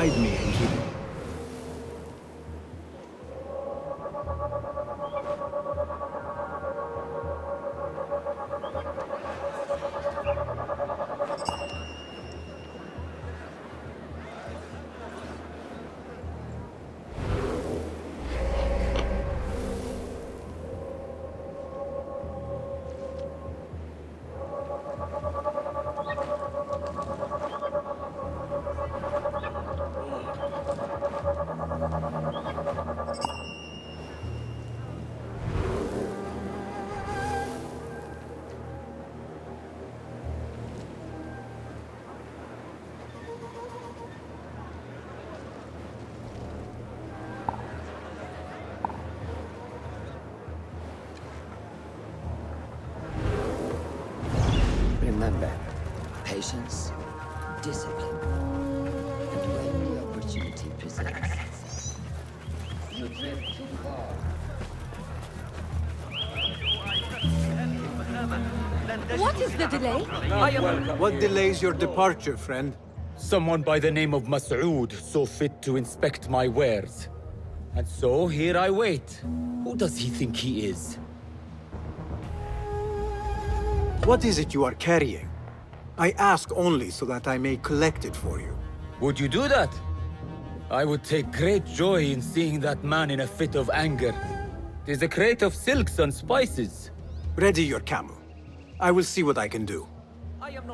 Guide me, Enkidu. Remember, patience, discipline, and when the opportunity presents, you drift too far. What is the delay? What delays your departure, friend? Someone by the name of Mas'ud saw fit to inspect my wares. And so here I wait. Who does he think he is? What is it you are carrying? I ask only so that I may collect it for you. Would you do that? I would take great joy in seeing that man in a fit of anger. It is a crate of silks and spices. Ready your camel. I will see what I can do.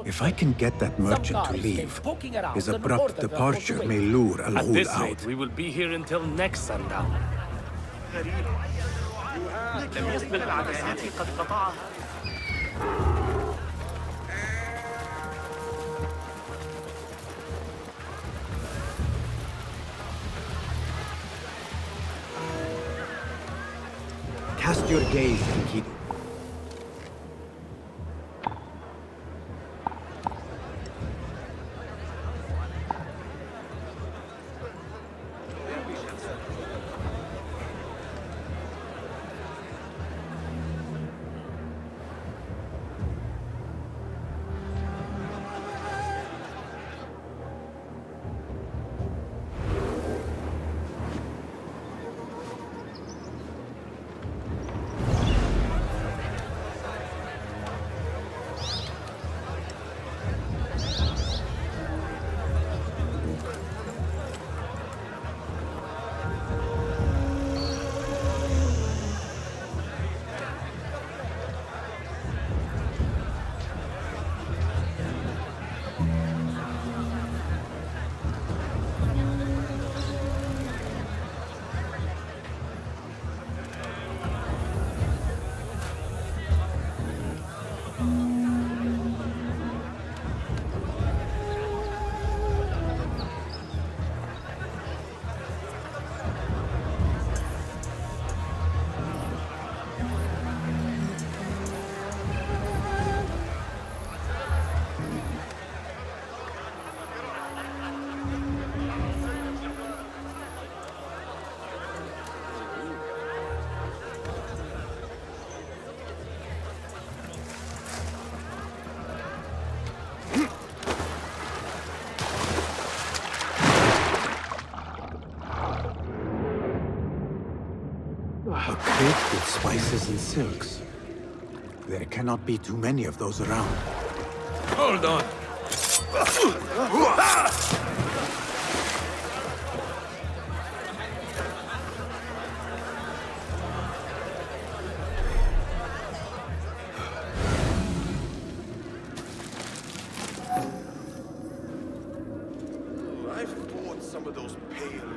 If I can get that merchant to leave, his abrupt departure may lure At Al-Ghul this out. rate, we will be here until next sundown. لم يسبق العدسات قد قطعها. Cast your gaze, Enkidu. A crate with spices and silks. There cannot be too many of those around. Hold on. I've bought some of those pale.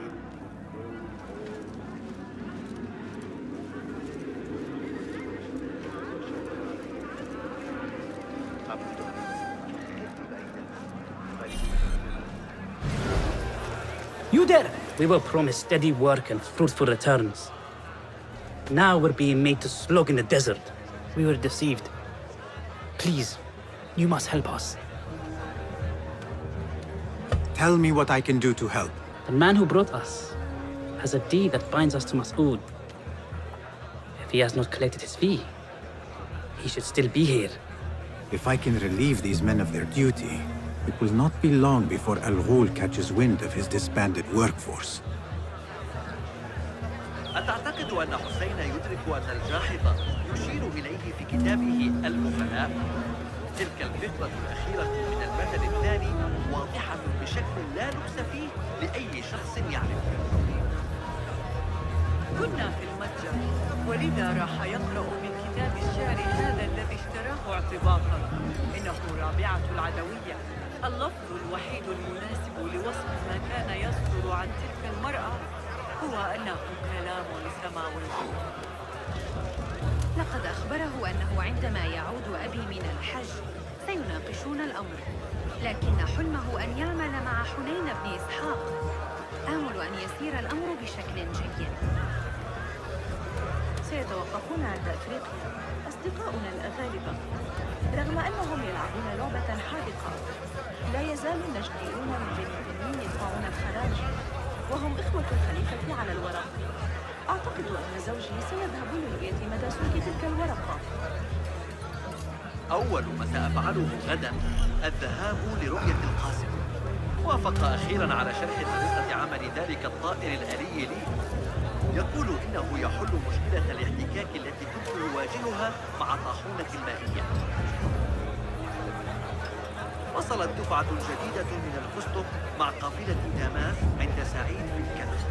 You there! We were promised steady work and fruitful returns. Now we're being made to slog in the desert. We were deceived. Please, you must help us. Tell me what I can do to help. The man who brought us has a deed that binds us to Mas'ud. If he has not collected his fee, he should still be here. If I can relieve these men of their duty, It will not be long before Al Ghul catches wind of his disbanded workforce. أتعتقد أن حسين يدرك أن الجاحظ يشير إليه في كتابه البخلاء؟ تلك الفقرة الأخيرة من المثل الثاني واضحة بشكل لا لبس فيه لأي شخص يعرف. كنا في المتجر، ولذا راح يقرأ من كتاب الشعر هذا الذي اشتراه اعتباطا. إنه رابعة العدوية، اللفظ الوحيد المناسب لوصف ما كان يصدر عن تلك المرأة هو أنه كلام سماوي. لقد أخبره أنه عندما يعود أبي من الحج سيناقشون الأمر، لكن حلمه أن يعمل مع حنين بن إسحاق. آمل أن يسير الأمر بشكل جيد. سيتوقفون عند أفريقيا أصدقاؤنا الأغالبة، رغم أنهم يلعبون لعبة حادقة. لا يزال النجديون من بني تميم يدفعون الخراج، وهم إخوة الخليفة على الورق. أعتقد أن زوجي سيذهب لرؤية مدى سلك تلك الورقة. أول ما سأفعله غدا الذهاب لرؤية القاسم. وافق أخيرا على شرح طريقة عمل ذلك الطائر الآلي لي. يقول إنه يحل مشكلة الاحتكاك التي كنت أواجهها مع طاحونة المائية. وصلت دفعة جديدة من الفستق مع قافلة داماس عند سعيد في الكنف،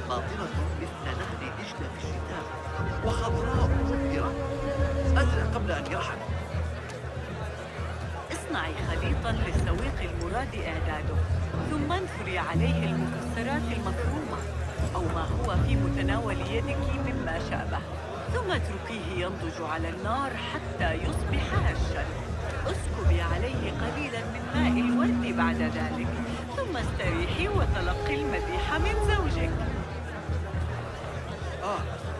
باطنة مثل نهر دجلة في الشتاء وخضراء مبهرة. أزرق قبل أن يرحل. اصنعي خليطاً للسويق المراد إعداده، ثم انثري عليه المكسرات المفرومة أو ما هو في متناول يدك مما شابه، ثم اتركيه ينضج على النار حتى يصبح هشاً. اسكبي عليه قليلاً من ماء الورد بعد ذلك، ثم استريحي وتلقي المديح من زوجك.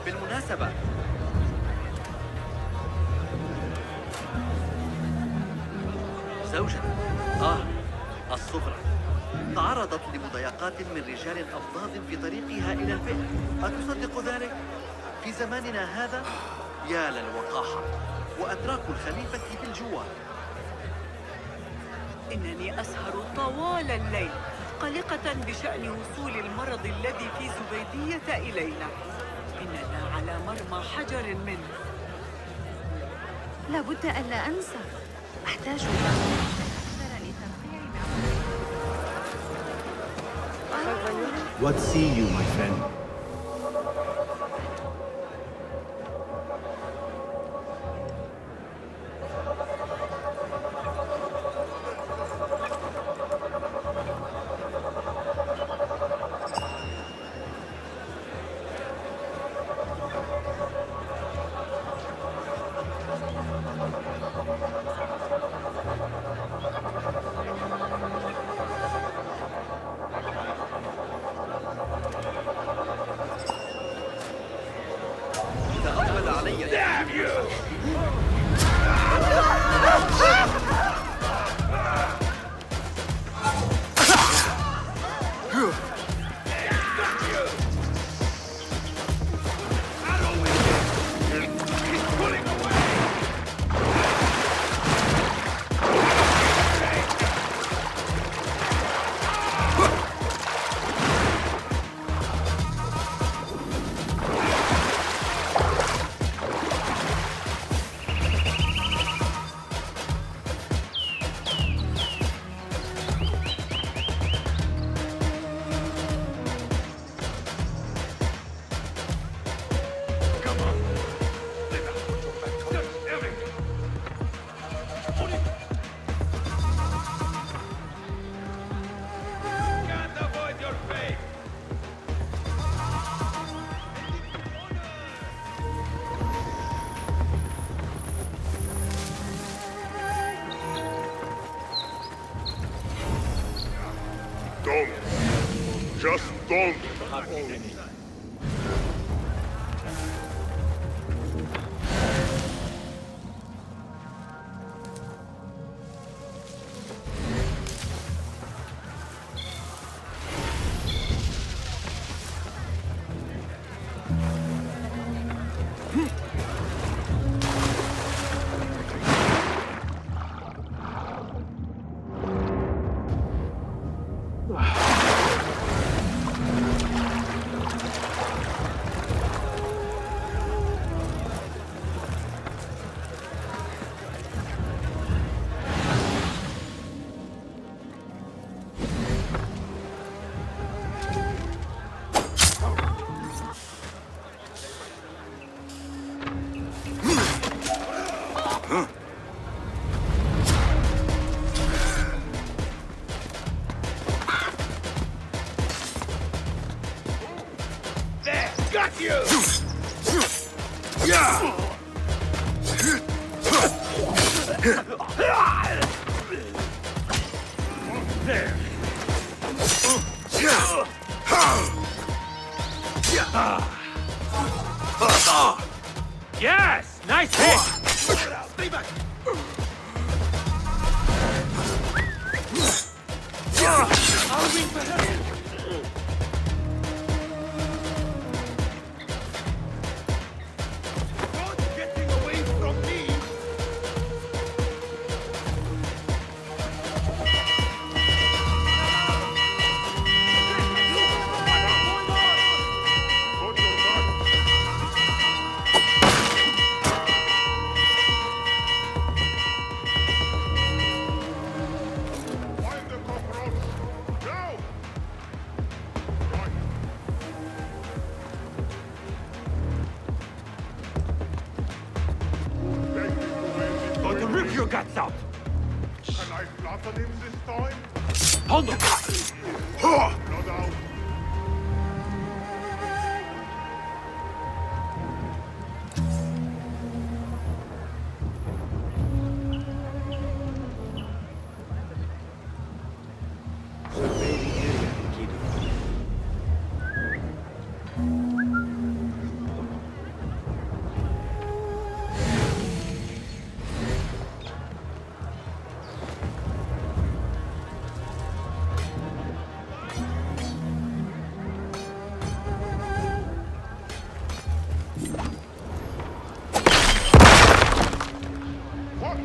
بالمناسبة زوجتي الصغرى تعرضت لمضايقات من رجال أفضاض في طريقها إلى البئر. أتصدق ذلك؟ في زماننا هذا؟ يا للوقاحة وأدراك الخليفة بالجوار. إنني أسهر طوال الليل قلقة بشأن وصول المرض الذي في زبيدية إلينا. إننا على مرمى حجر منه. لابد ألا أنسى، أحتاج إلى أكثر لترفيع What see you, my friend? Don't. Just don't. There. Yes! Nice hit! Stay back! I'll win for her! Not getting away from me! Hold your back! Find the cockroach! Now! Right. Beg me to win this Going to way. rip your guts out! Can I flatten him this time? Hold on! Blood out. What?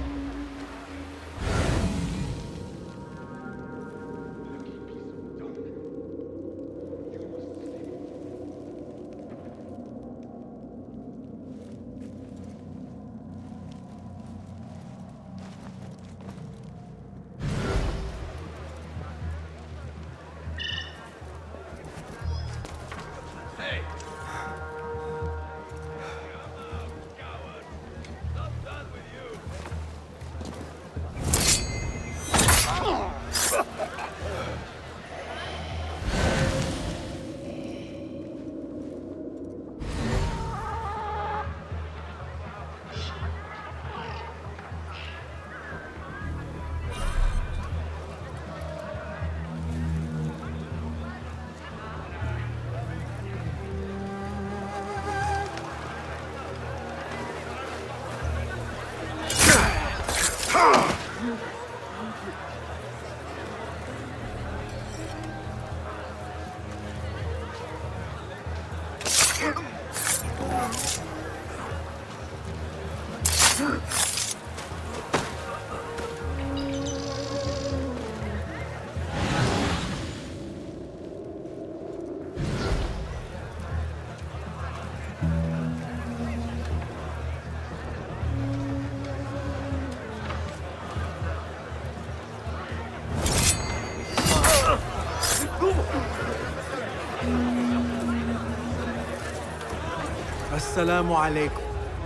Assalamu alaikum.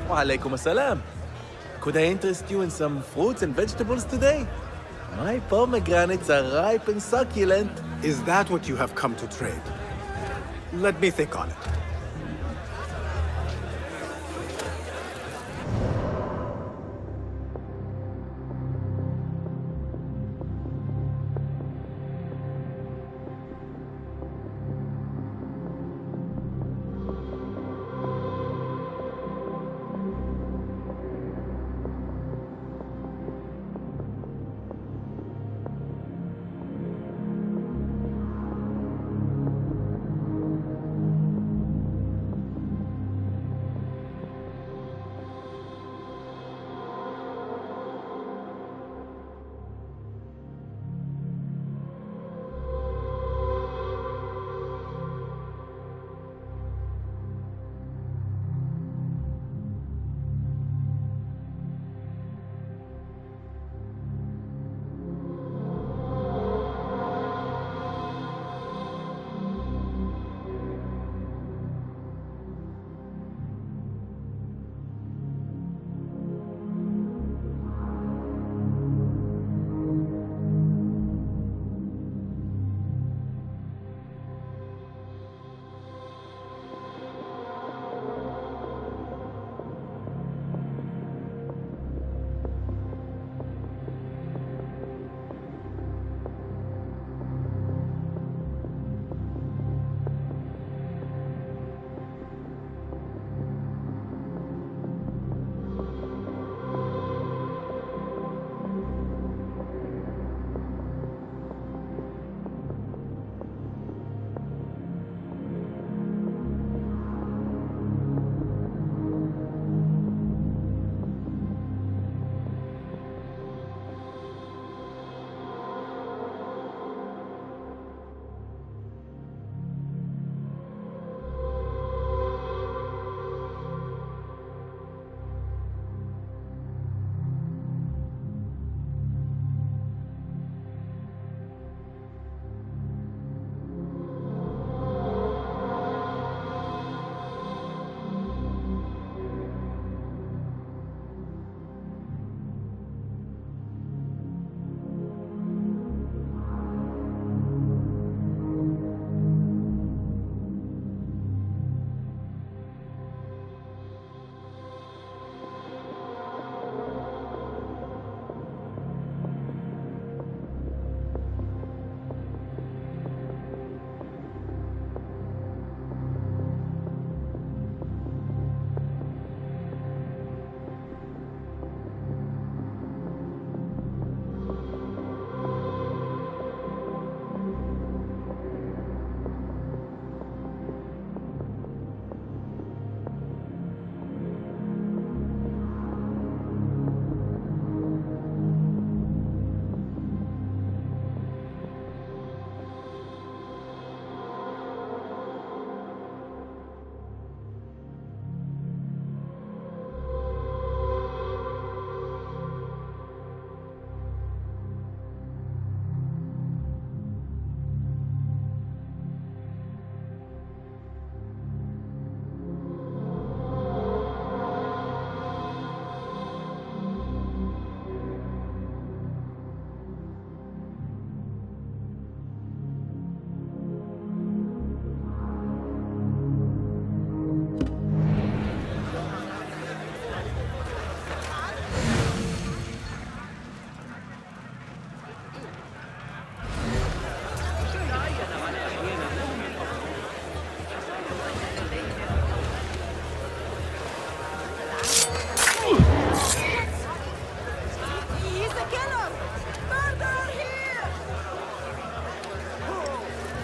Wa alaikum assalam. Could I interest you in some fruits and vegetables today? My pomegranates are ripe and succulent. Is that what you have come to trade? Let me think on it.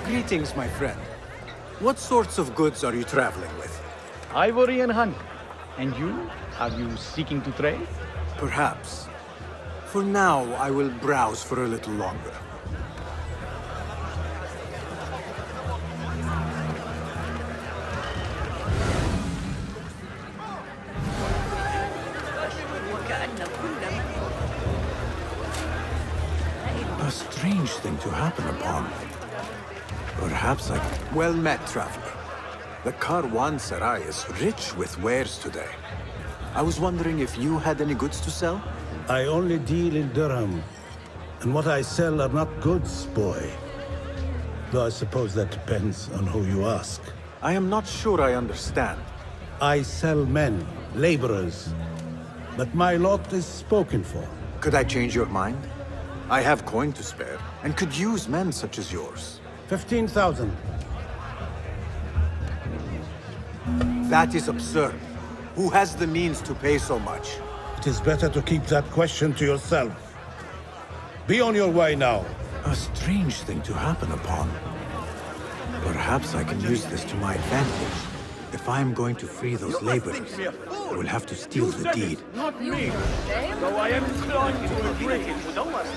Greetings, my friend. What sorts of goods are you traveling with? Ivory and honey. And you? Are you seeking to trade? Perhaps. For now, I will browse for a little longer. A strange thing to happen upon. Perhaps I can... Well met, traveler. The Caravanserai is rich with wares today. I was wondering if you had any goods to sell? I only deal in dirham. And what I sell are not goods, boy. Though I suppose that depends on who you ask. I am not sure I understand. I sell men, laborers. But my lot is spoken for. Could I change your mind? I have coin to spare, and could use men such as yours. 15,000. That is absurd. Who has the means to pay so much? It is better to keep that question to yourself. Be on your way now. A strange thing to happen upon. Perhaps I can use this to my advantage. If I am going to free those laborers, I will have to steal the deed. Not me. Though I am inclined to agree. Don't worry.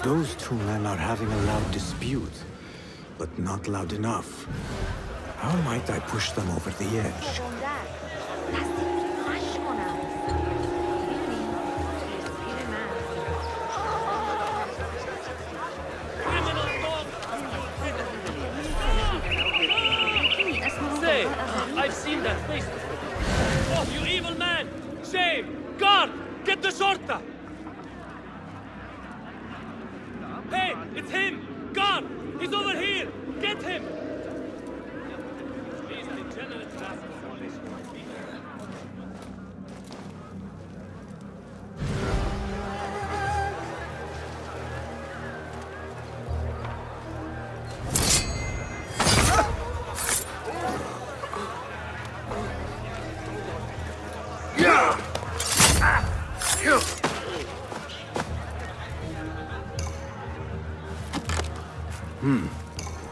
Those two men are having a loud dispute, but not loud enough. How might I push them over the edge? Say, I've seen that face before. Oh, you evil man! Shame! Guard! Get the shorta! Hey, it's him! Guard! He's over here! Get him! He's the general class of coalition.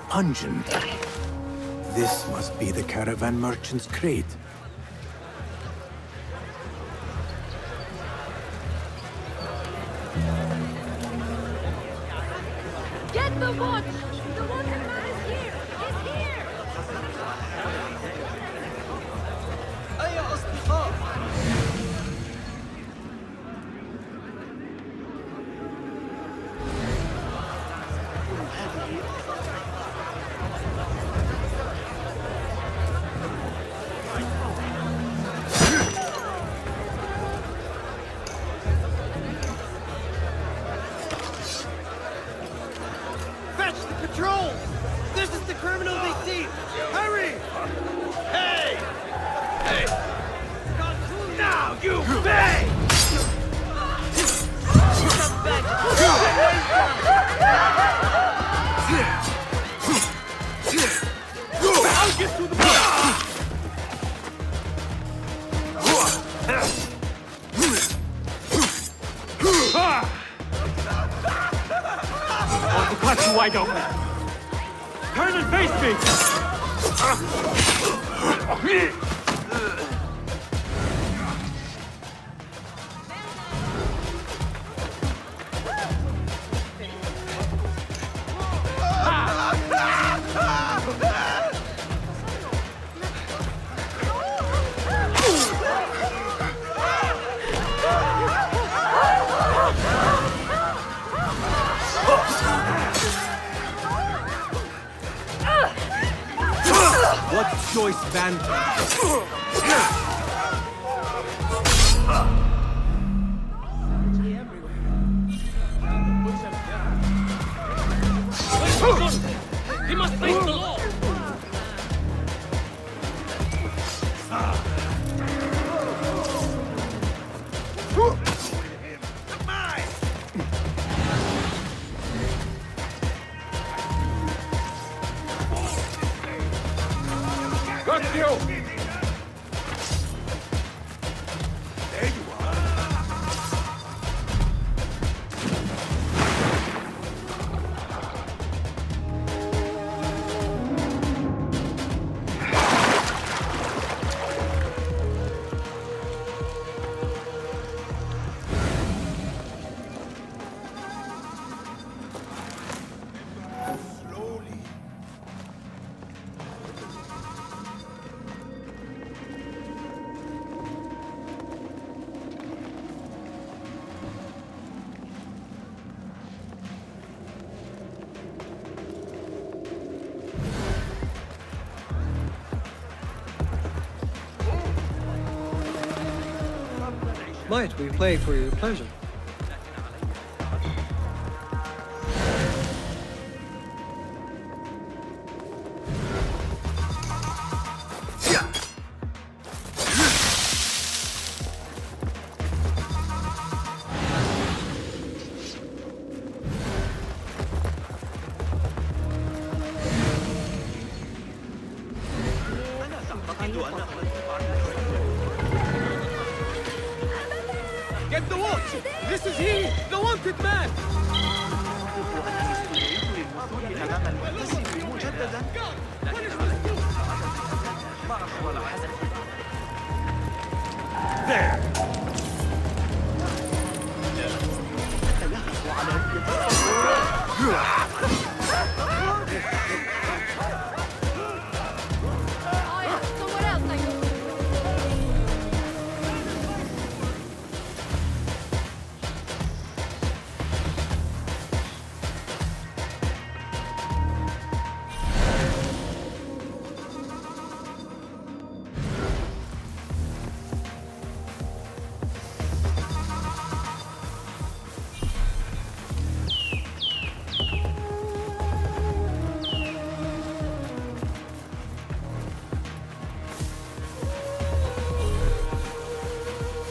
Pungent. This must be the caravan merchant's crate. Get the watch! The waterman is here! He's here! أي أصدقاء؟ Fetch the patrol! This is the criminal they see! Hurry! Hey! Hey! Now you pay! I'll get to the point! I'll cut you wide open! Turn and face me! What choice band? He must face the law! Got you! Might we play for your pleasure? Get the watch! This is he, the wanted man! There!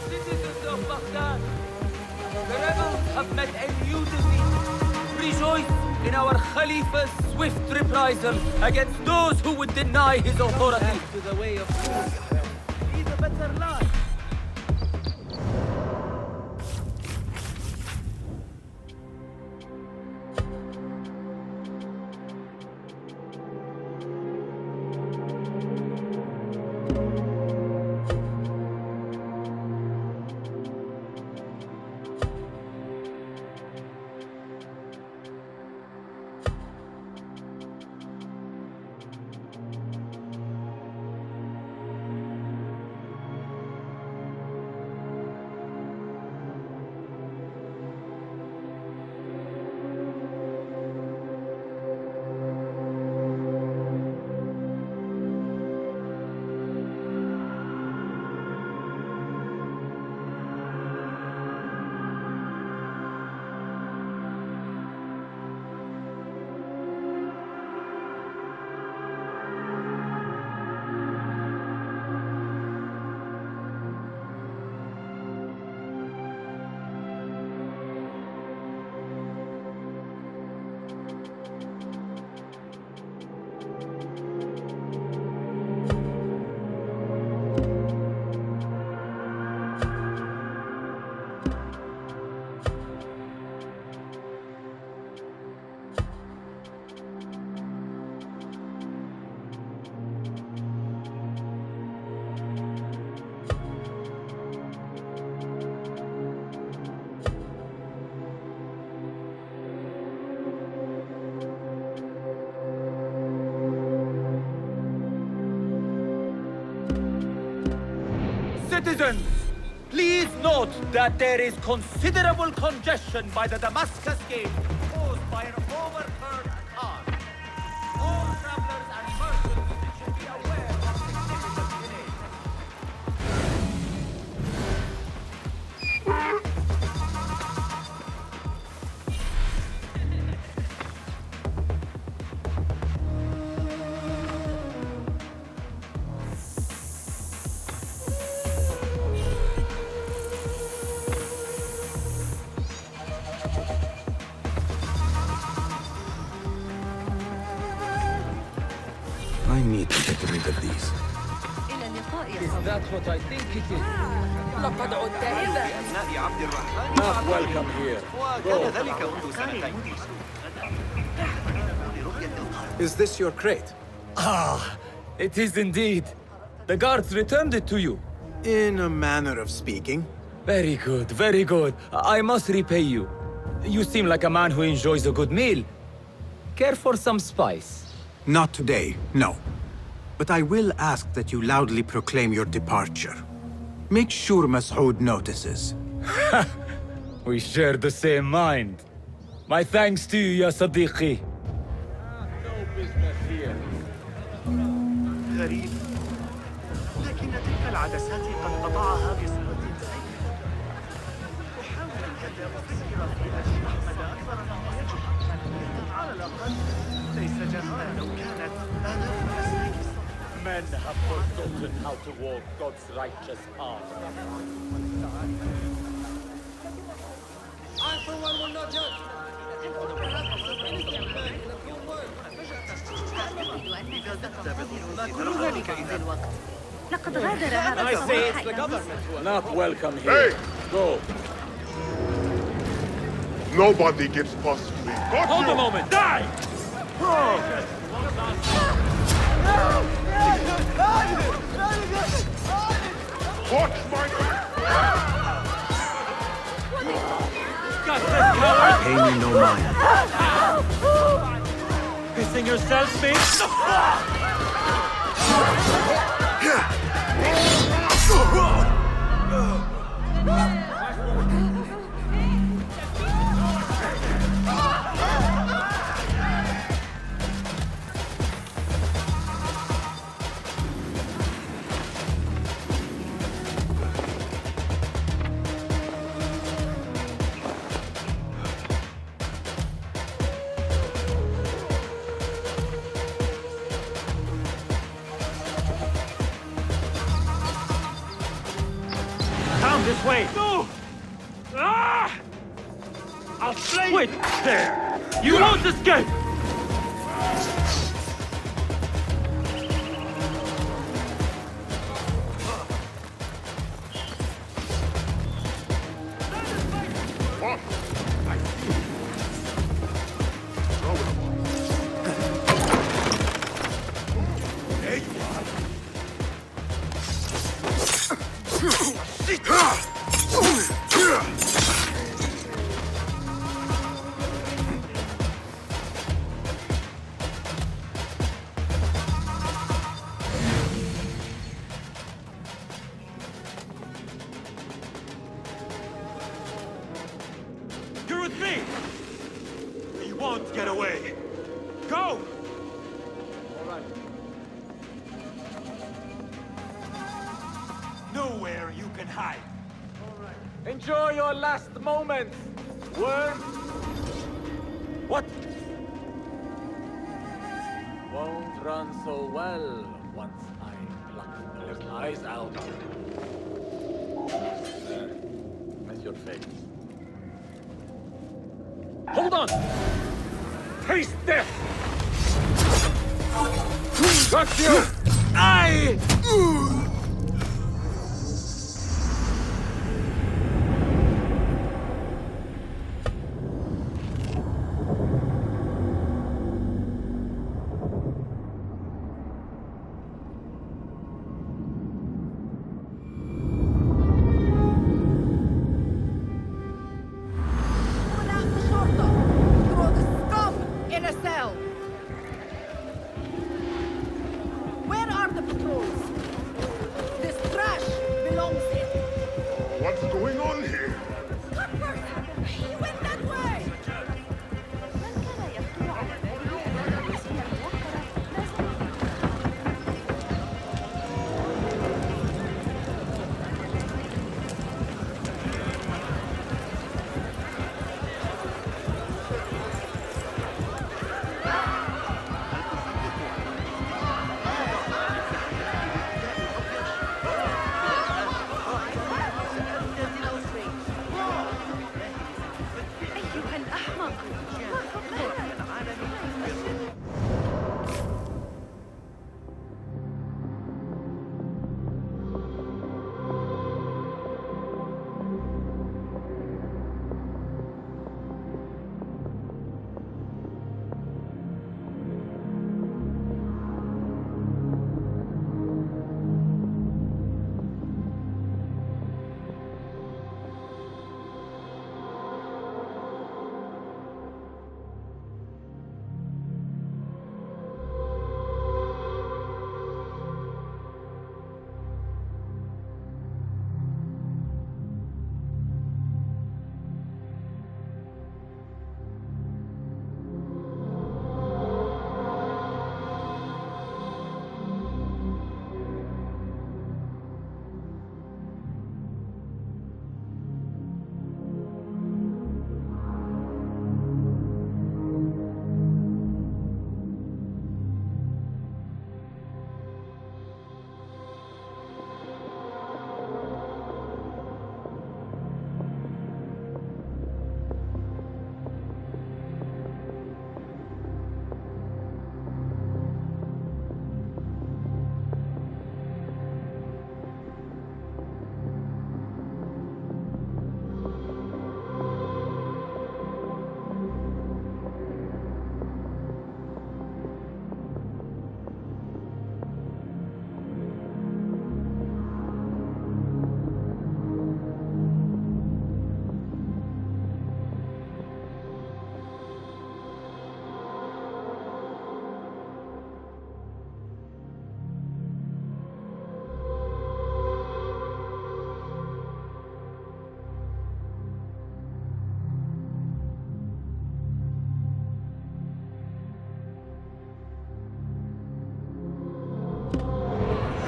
Citizens of Baghdad, the rebels have met a new defeat. Rejoice in our Khalifa's swift reprisal against those who would deny his authority. To the way of truth, lead a better life. Citizens, please note that there is considerable congestion by the Damascus Gate caused by an overturned car. All travelers and merchants should be aware of significant delays. I need to get rid of these. Is that what I think it is? لقد عدت إذا Not welcome here. وكان ذلك منذ سنتين. Is this your crate? Ah, it is indeed. The guards returned it to you. In a manner of speaking. Very good, very good. I must repay you. You seem like a man who enjoys a good meal. Care for some spice? Not today, no. But I will ask that you loudly proclaim your departure. Make sure Mas'ud notices. We share the same mind. My thanks to you, ya Sadiqi. No business here. غريب، لكن تلك العدسات قد قطعها بصورة سيئة. على الأقل ليس جريمة لو كانت آلاف. Men have forgotten how to walk God's righteous path. I, for one, will not judge. Perhaps some innocent man in a good word. لقد غادر هذا I say it's الصباح the إلى government who are Not welcome here. Hey! Go. Nobody gets past me. Got Hold you! a moment. Die! Watch my Pay me no mind. Pissing yourself, mate? Down this way! No! Ah! I'll slay you! Wait there! You won't escape! What? I see. Throw it. There you are. You're with me! You won't get away! Go! All right. Nowhere you can hide. All right. Enjoy your last moments, worm! What? Won't run so well once I pluck those eyes out. There. That's your face. Hold on! Taste this! Got you! I! What's going on here? He went that way! من كان يخطر على باله أن الوسيلة الموفرة لا زالت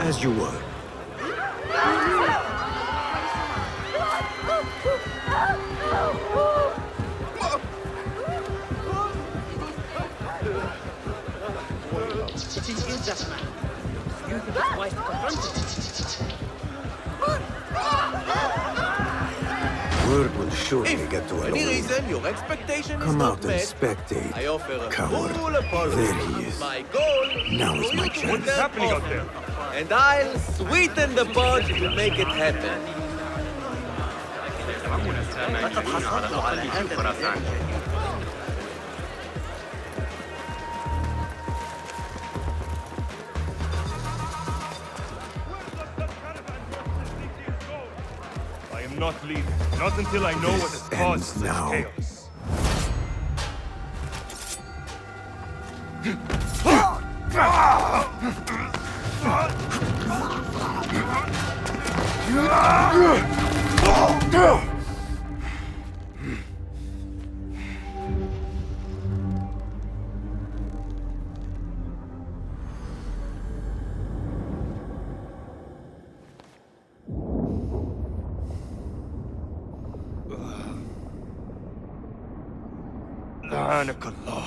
As you were. It is that man. You think it's wise to confront him? Word will surely get to Any Elohim. reason your expectation is Come not out and met, spectate, I offer a coward. full apology. There he is. My goal Now is for my you to chance. return happening out often, there? and I'll sweeten the pot to make it happen. لقد حصلت على هذا الميزان الجديد. I am not leaving. Not until I know what has caused such now. chaos. لعنك الله.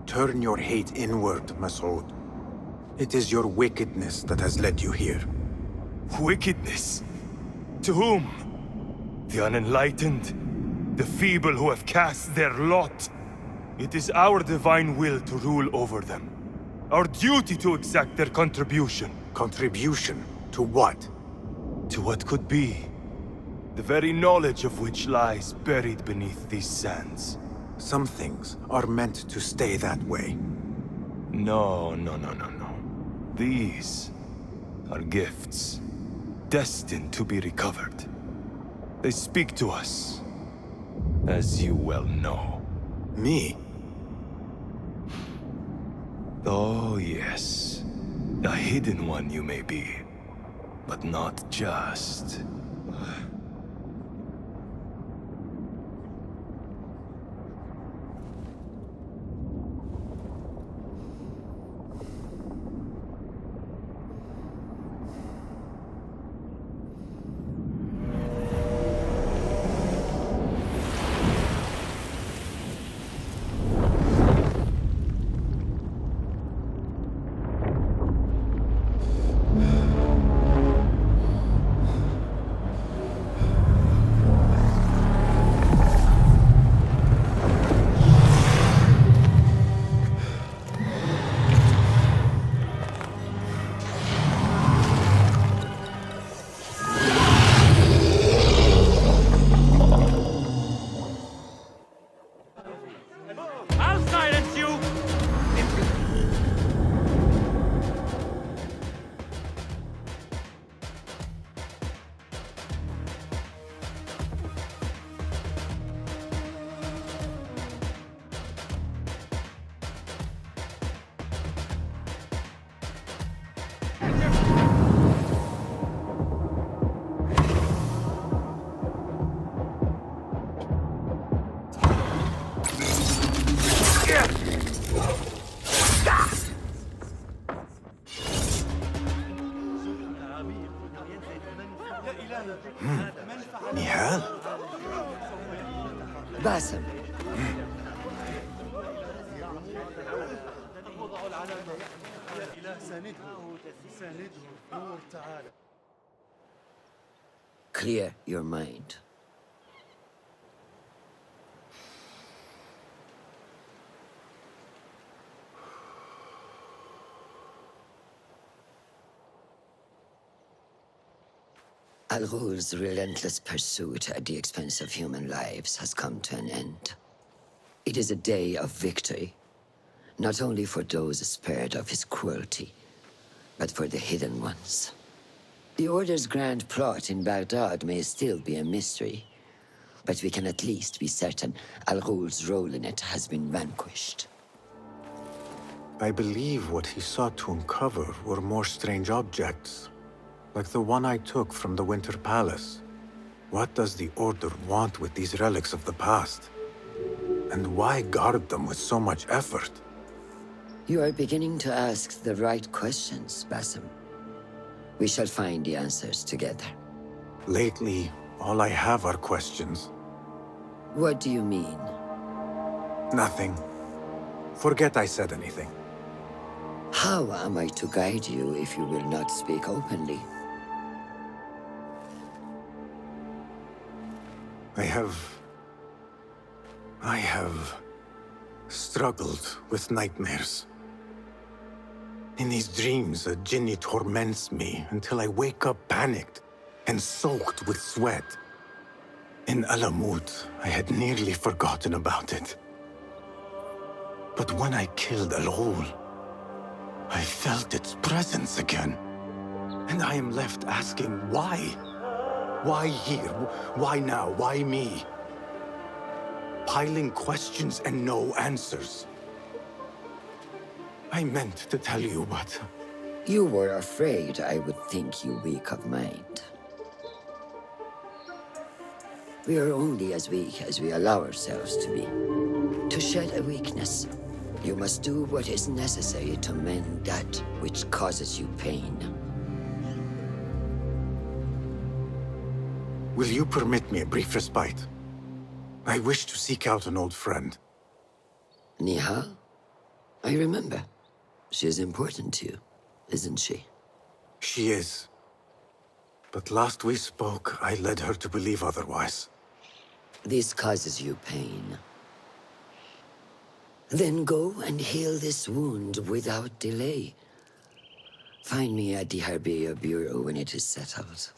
Turn your hate inward, Masood. It is your wickedness that has led you here. Wickedness? To whom? The unenlightened? The feeble who have cast their lot? It is our divine will to rule over them. Our duty to exact their contribution. Contribution? To what? To what could be. The very knowledge of which lies buried beneath these sands. Some things are meant to stay that way. No. These are gifts, destined to be recovered. They speak to us, as you well know. Me? Oh, yes. A hidden one you may be, but not just. I'll silence you! Nihal? Basim. Clear your mind. Al-Ghul's relentless pursuit at the expense of human lives has come to an end. It is a day of victory, not only for those spared of his cruelty, but for the hidden ones. The Order's grand plot in Baghdad may still be a mystery, but we can at least be certain Al-Ghul's role in it has been vanquished. I believe what he sought to uncover were more strange objects, like the one I took from the Winter Palace. What does the Order want with these relics of the past? And why guard them with so much effort? You are beginning to ask the right questions, Basim. We shall find the answers together. Lately, all I have are questions. What do you mean? Nothing. Forget I said anything. How am I to guide you if you will not speak openly? I have struggled with nightmares. In these dreams, a jinni torments me until I wake up panicked and soaked with sweat. In Alamut, I had nearly forgotten about it. But when I killed Al-Ghul, I felt its presence again. And I am left asking why? Why here? Why now? Why me? Piling questions and no answers. I meant to tell you, but... You were afraid I would think you weak of mind. We are only as weak as we allow ourselves to be. To shed a weakness, you must do what is necessary to mend that which causes you pain. Will you permit me a brief respite? I wish to seek out an old friend. Nihal? I remember. She is important to you, isn't she? She is. But last we spoke, I led her to believe otherwise. This causes you pain. Then go and heal this wound without delay. Find me at the Harbiya Bureau when it is settled.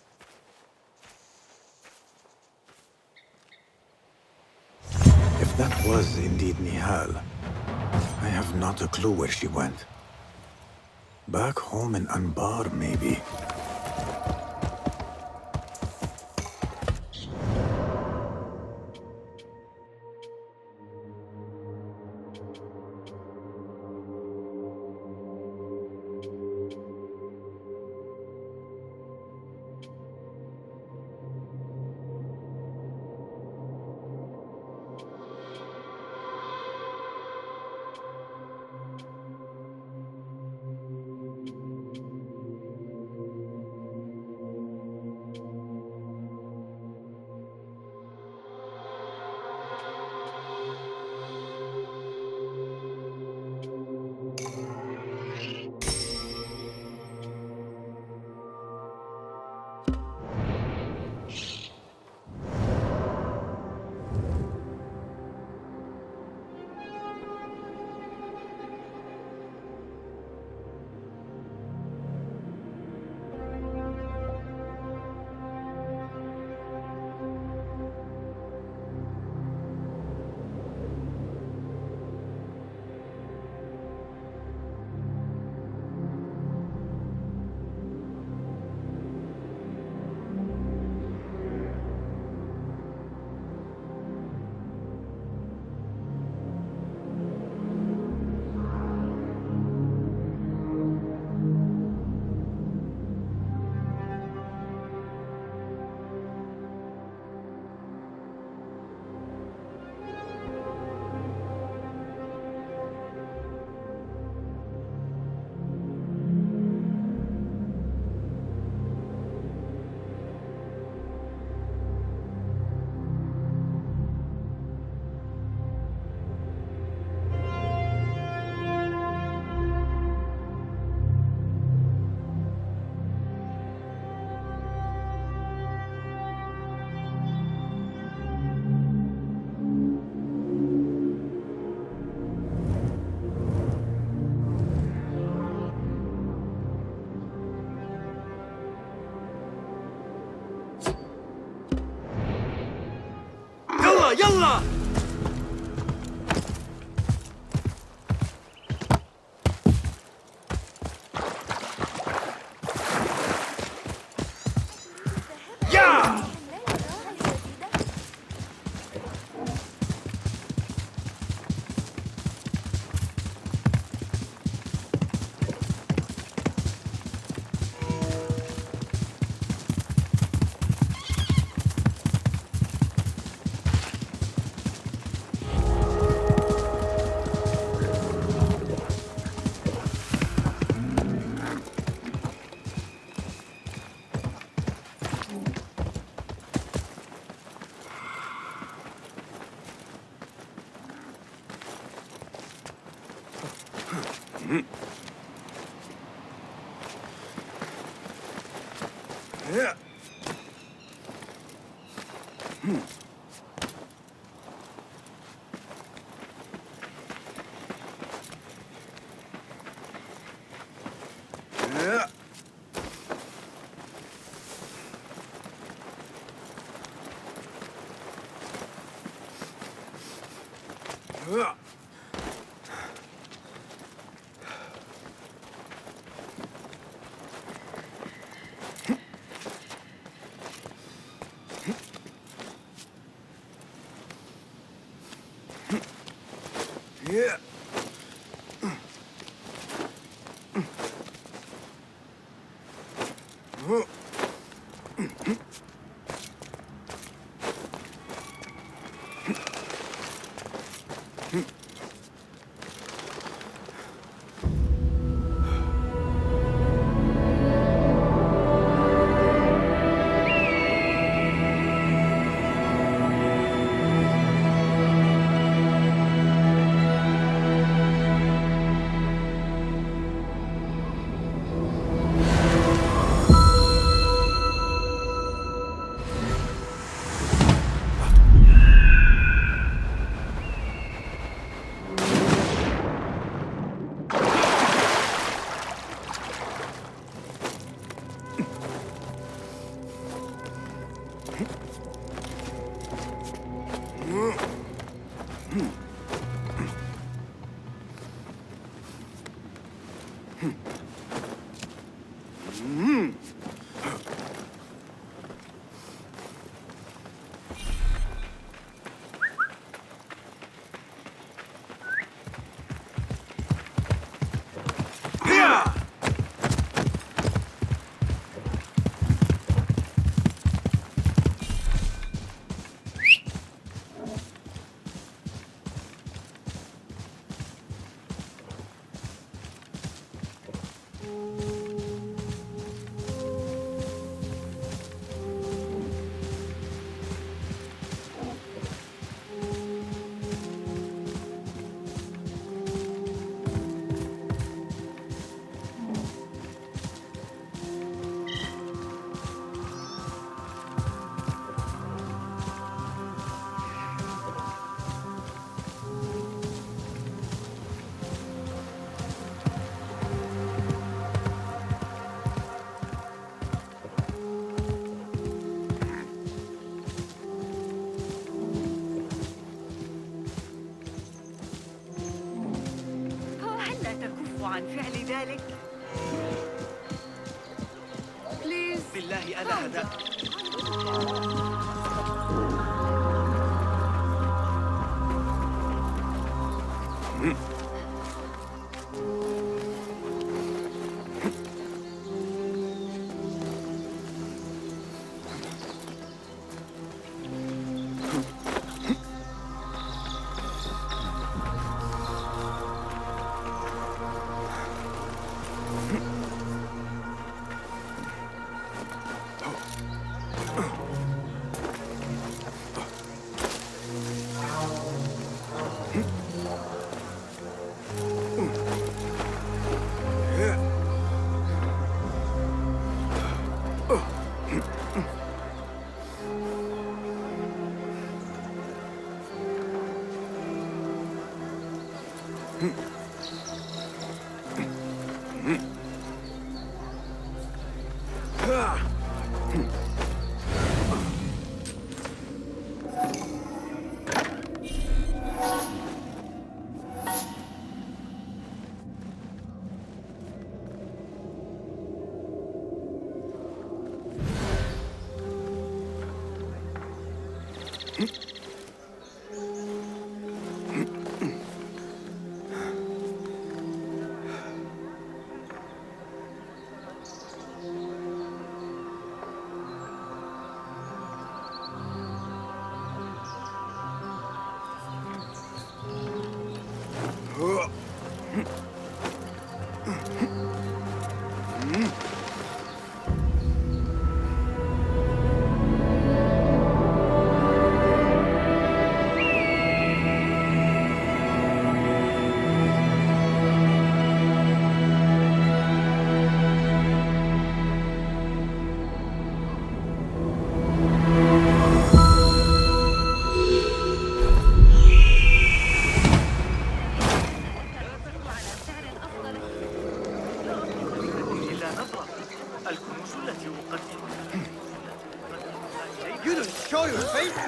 If that was indeed Nihal, I have not a clue where she went. Back home in Anbar, maybe. يلا عن فعل ذلك؟ بالله ألا هداك.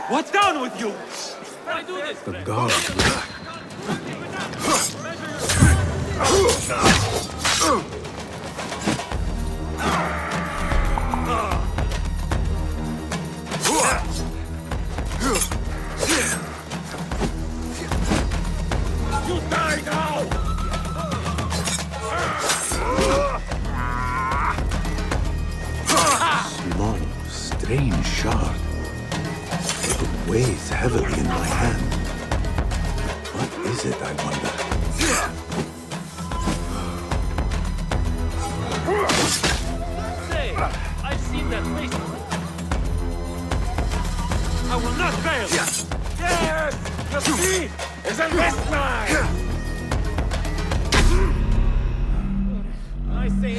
What's down with you? I do this. The guard. You die now! Small, strange shard. It weighs heavily in my hand. What is it, I wonder? Say, I've seen that face. I will not fail! Yes! The speed is in this line! I say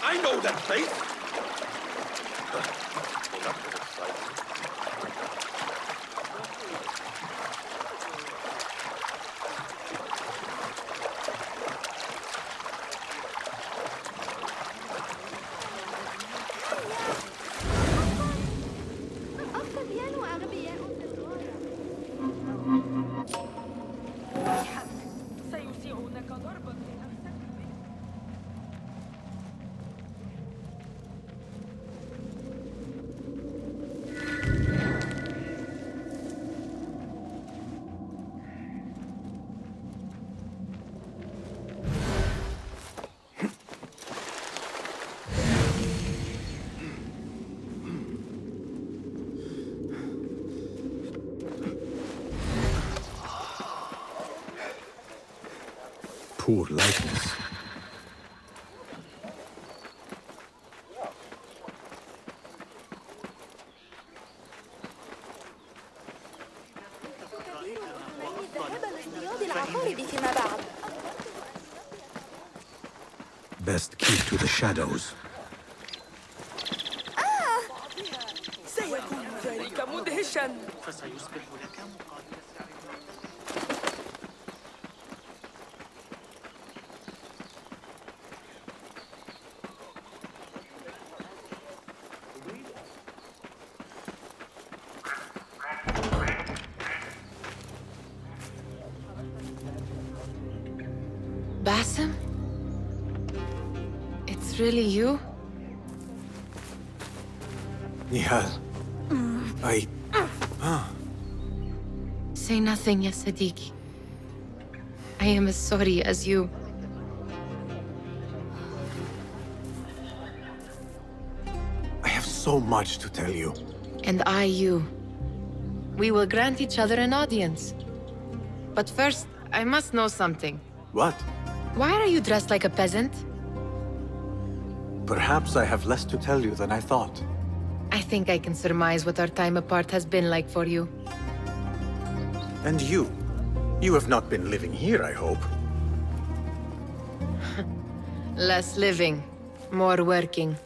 I know that face! سيسيعونك ضربا بنفسك. Poor likeness. Best keep to the shadows. سيكون ذلك مدهشا. فسيصبح لك Basim? It's really you? Nihal. Say nothing, ya Sadiqi. I am as sorry as you. I have so much to tell you. And I you. We will grant each other an audience. But first, I must know something. What? Why are you dressed like a peasant? Perhaps I have less to tell you than I thought. I think I can surmise what our time apart has been like for you. And you? You have not been living here, I hope. Less living, more working.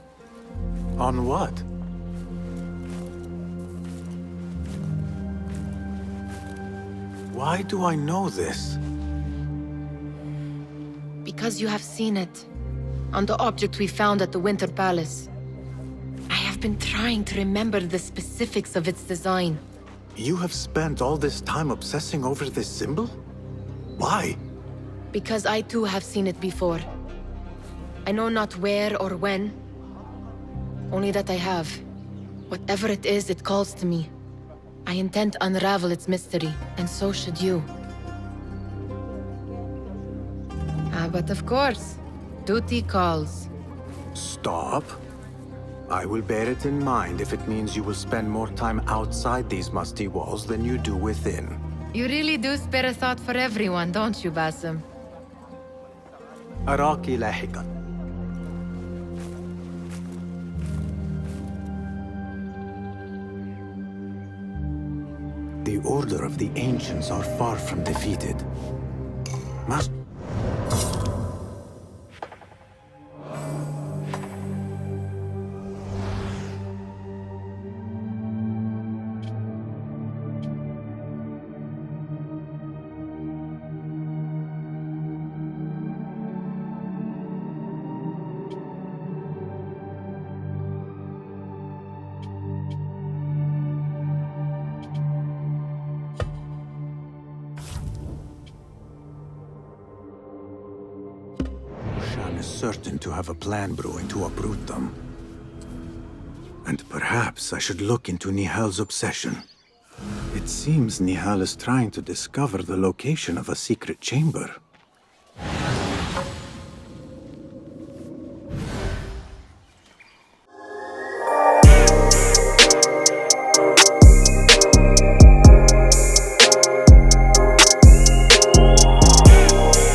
On what? Why do I know this? Because you have seen it. On the object we found at the Winter Palace. I have been trying to remember the specifics of its design. You have spent all this time obsessing over this symbol? Why? Because I too have seen it before. I know not where or when. Only that I have. Whatever it is, it calls to me. I intend to unravel its mystery, and so should you. But of course, duty calls. Stop. I will bear it in mind if it means you will spend more time outside these musty walls than you do within. You really do spare a thought for everyone, don't you, Basim? أراك لاحقاً. The Order of the Ancients are far from defeated. Must... is certain to have a plan brewing to uproot them. And perhaps I should look into Nihal's obsession. It seems Nihal is trying to discover the location of a secret chamber.